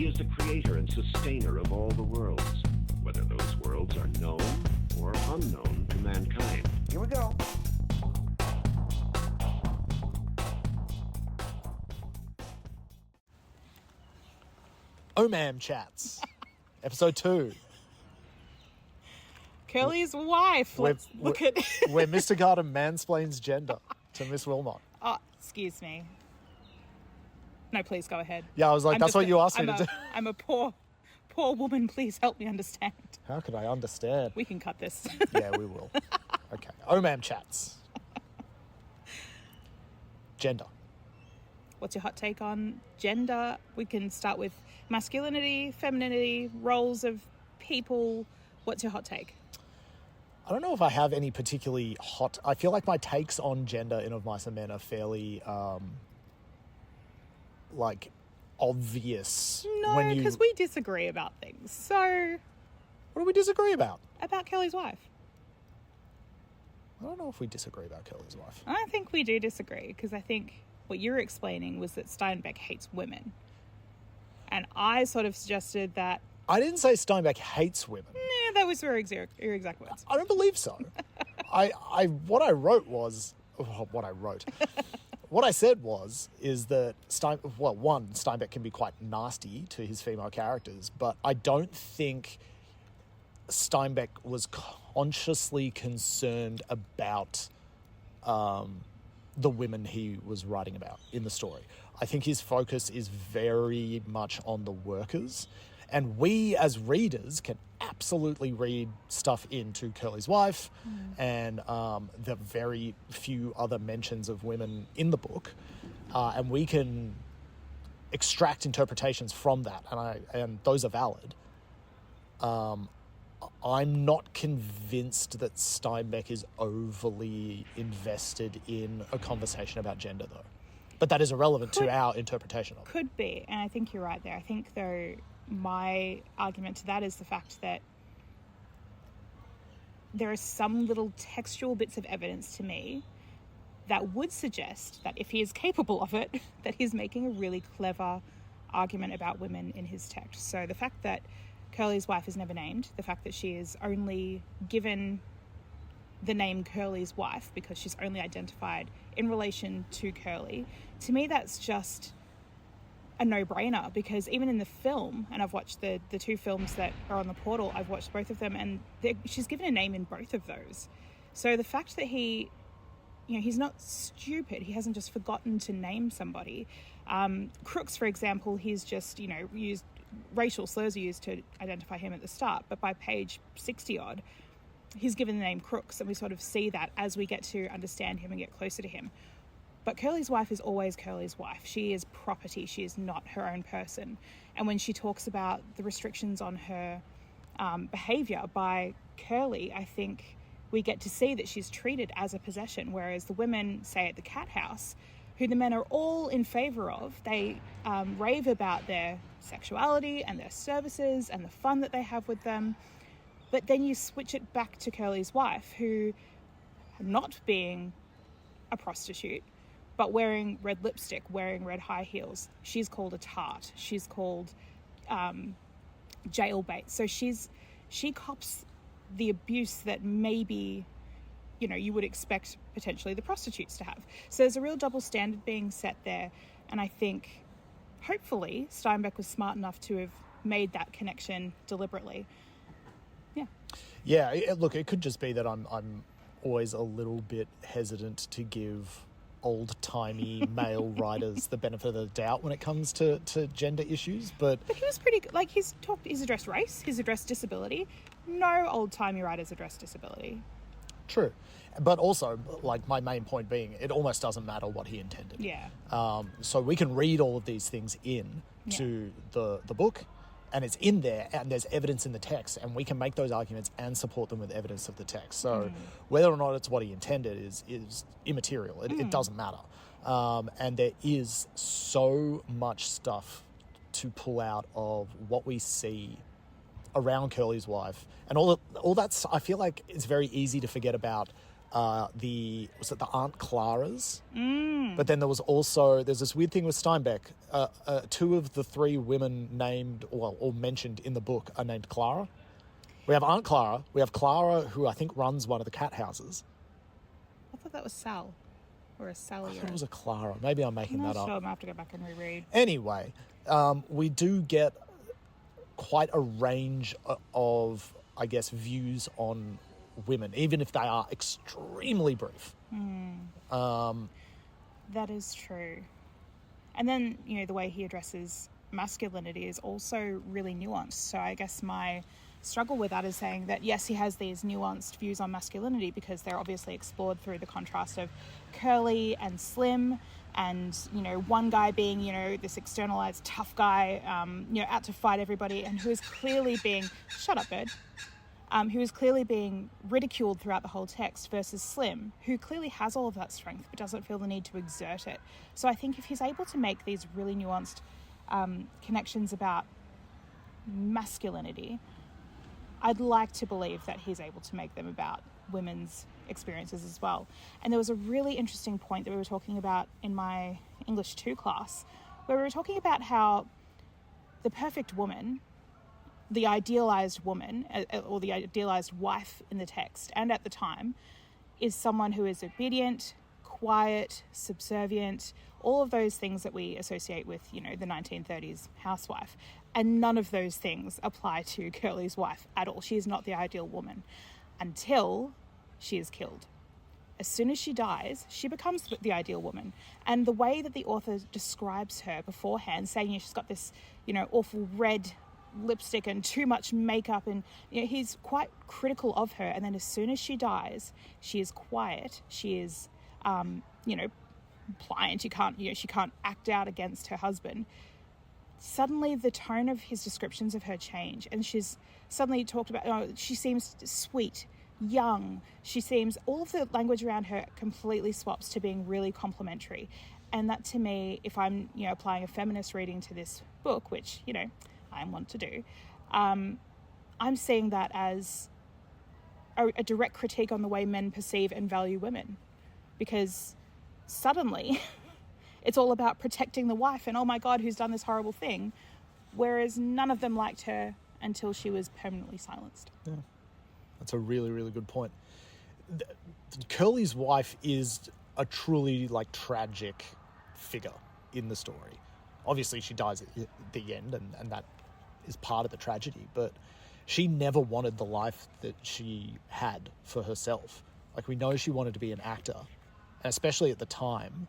He is the creator and sustainer of all the worlds, whether those worlds are known or unknown to mankind. Here we go. OMAM Chats, episode 2. Curly's wife. Let's look at... where Mr. Gardam mansplains gender to Ms Willmott. Oh, excuse me. No, please go ahead. Yeah, I was like, that's what you asked me to do. I'm a poor woman. Please help me understand. How could I understand? We can cut this. Yeah, we will. Okay. OMAM Chats. Gender. What's your hot take on gender? We can start with masculinity, femininity, roles of people. What's your hot take? I don't know if I have any particularly hot... I feel like my takes on gender in Of Mice and Men are fairly, obvious. No, because we disagree about things. So... What do we disagree about? About Curly's wife. I don't know if we disagree about Curly's wife. I think we do disagree, because I think what you're explaining was that Steinbeck hates women. And I sort of suggested that... I didn't say Steinbeck hates women. Nah, that was your exact words. I don't believe so. What I said is that Steinbeck can be quite nasty to his female characters, but I don't think Steinbeck was consciously concerned about the women he was writing about in the story. I think his focus is very much on the workers, and we as readers can absolutely read stuff into Curly's wife and the very few other mentions of women in the book, and we can extract interpretations from that, and those are valid. I'm not convinced that Steinbeck is overly invested in a conversation about gender, though. But that is irrelevant to our interpretation of it. Could be, and I think you're right there. I think, though, my argument to that is the fact that there are some little textual bits of evidence to me that would suggest that if he is capable of it, that he's making a really clever argument about women in his text. So the fact that Curly's wife is never named, the fact that she is only given the name Curly's wife because she's only identified in relation to Curly, to me that's just a no-brainer, because even in the film, and I've watched the two films that are on the portal, I've watched both of them, and she's given a name in both of those. So the fact that he's not stupid, he hasn't just forgotten to name somebody. Crooks, for example, he's just, used racial slurs are used to identify him at the start, but by page 60-odd, he's given the name Crooks, and we sort of see that as we get to understand him and get closer to him. But Curly's wife is always Curly's wife. She is property. She is not her own person. And when she talks about the restrictions on her behaviour by Curly, I think we get to see that she's treated as a possession, whereas the women, say at the cat house, who the men are all in favour of, they rave about their sexuality and their services and the fun that they have with them. But then you switch it back to Curly's wife, who, not being a prostitute, but wearing red lipstick, wearing red high heels, she's called a tart. She's called jailbait. So she cops the abuse that maybe, you would expect potentially the prostitutes to have. So there's a real double standard being set there. And I think, hopefully, Steinbeck was smart enough to have made that connection deliberately. Yeah. Yeah, look, it could just be that I'm always a little bit hesitant to give old-timey male writers the benefit of the doubt when it comes to gender issues, but he was pretty good. He's addressed race, he's addressed disability. No old-timey writers address disability. True. But also, my main point being, it almost doesn't matter what he intended. Yeah. So we can read all of these things to the book, and it's in there, and there's evidence in the text, and we can make those arguments and support them with evidence of the text. So whether or not it's what he intended is immaterial. It doesn't matter. And there is so much stuff to pull out of what we see around Curly's wife, and all that's, I feel like it's very easy to forget about was it the Aunt Claras? But then there's this weird thing with Steinbeck. 2 of the 3 women named, or mentioned in the book are named Clara. We have Aunt Clara. We have Clara, who I think runs one of the cat houses. I thought that was Sal. Or a Sally. I thought it was a Clara. Maybe I'm making that up. I'm not sure. I'm going to have to go back and reread. Anyway, we do get quite a range of, I guess, views on women, even if they are extremely brief. That is true. And then, the way he addresses masculinity is also really nuanced. So I guess my struggle with that is saying that, yes, he has these nuanced views on masculinity because they're obviously explored through the contrast of curly and slim, and, one guy being, this externalized tough guy, out to fight everybody, and who is clearly being, shut up, bird, who is clearly being ridiculed throughout the whole text, versus Slim, who clearly has all of that strength but doesn't feel the need to exert it. So I think if he's able to make these really nuanced connections about masculinity, I'd like to believe that he's able to make them about women's experiences as well. And there was a really interesting point that we were talking about in my English 2 class, where we were talking about how the perfect woman, the idealized woman, or the idealized wife in the text and at the time, is someone who is obedient, quiet, subservient, all of those things that we associate with, the 1930s housewife. And none of those things apply to Curly's wife at all. She is not the ideal woman until she is killed. As soon as she dies, she becomes the ideal woman. And the way that the author describes her beforehand, saying she's got this, awful red lipstick and too much makeup, and he's quite critical of her. And then as soon as she dies, she is quiet. She is, pliant. She can't act out against her husband. Suddenly the tone of his descriptions of her change, and she's suddenly talked about, she seems sweet, young. She seems, all of the language around her completely swaps to being really complimentary. And that, to me, if I'm, applying a feminist reading to this book, which, I want to do, I'm seeing that as a direct critique on the way men perceive and value women. Because suddenly it's all about protecting the wife and, oh my God, who's done this horrible thing. Whereas none of them liked her until she was permanently silenced. Yeah, that's a really, really good point. Curly's wife is a truly, tragic figure in the story. Obviously, she dies at the end, and that is part of the tragedy, but she never wanted the life that she had for herself. We know she wanted to be an actor, and especially at the time,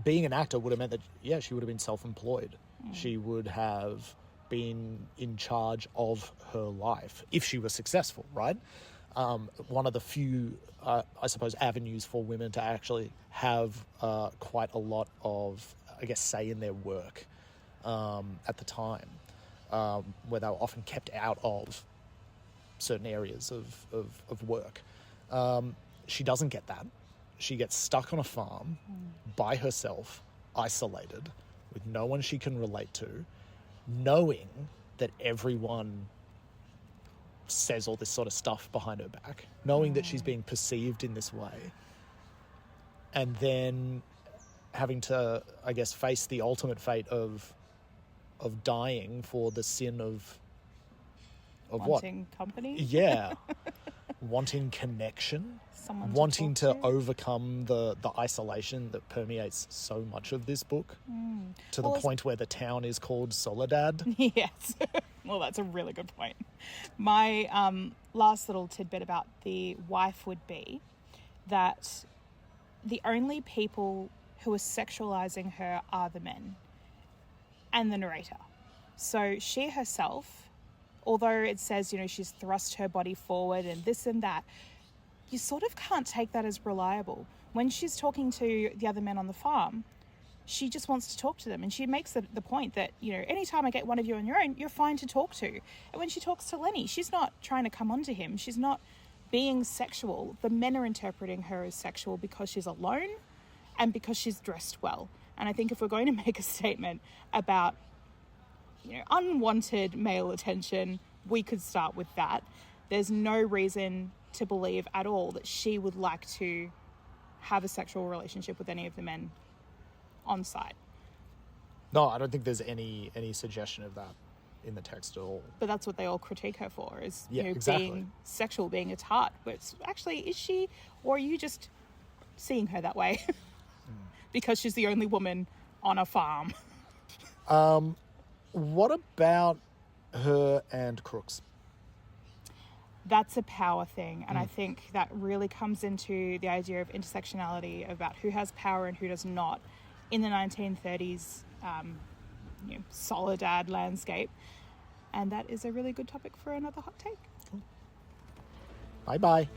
being an actor would have meant that, she would have been self-employed. She would have been in charge of her life if she was successful, right? One of the few, I suppose, avenues for women to actually have quite a lot of, say in their work at the time, where they were often kept out of certain areas of work. She doesn't get that. She gets stuck on a farm by herself, isolated, with no one she can relate to, knowing that everyone says all this sort of stuff behind her back, knowing that she's being perceived in this way, and then having to, face the ultimate fate of dying for the sin of wanting company? Yeah. Wanting connection. Someone wanting to overcome the isolation that permeates so much of this book, to the point where the town is called Soledad. Yes. Well, that's a really good point. My last little tidbit about the wife would be that the only people who are sexualizing her are the men and the narrator. So she herself, although it says, she's thrust her body forward and this and that, you sort of can't take that as reliable. When she's talking to the other men on the farm, she just wants to talk to them. And she makes the point that, anytime I get one of you on your own, you're fine to talk to. And when she talks to Lenny, she's not trying to come onto him. She's not being sexual. The men are interpreting her as sexual because she's alone and because she's dressed well. And I think if we're going to make a statement about, unwanted male attention, we could start with that. There's no reason to believe at all that she would like to have a sexual relationship with any of the men on site. No, I don't think there's any suggestion of that in the text at all. But that's what they all critique her for, is exactly. being sexual, being a tart. But it's actually, is she, or are you just seeing her that way because she's the only woman on a farm? What about her and Crooks? That's a power thing, and I think that really comes into the idea of intersectionality, about who has power and who does not in the 1930s Soledad landscape, and that is a really good topic for another hot take. Bye-bye.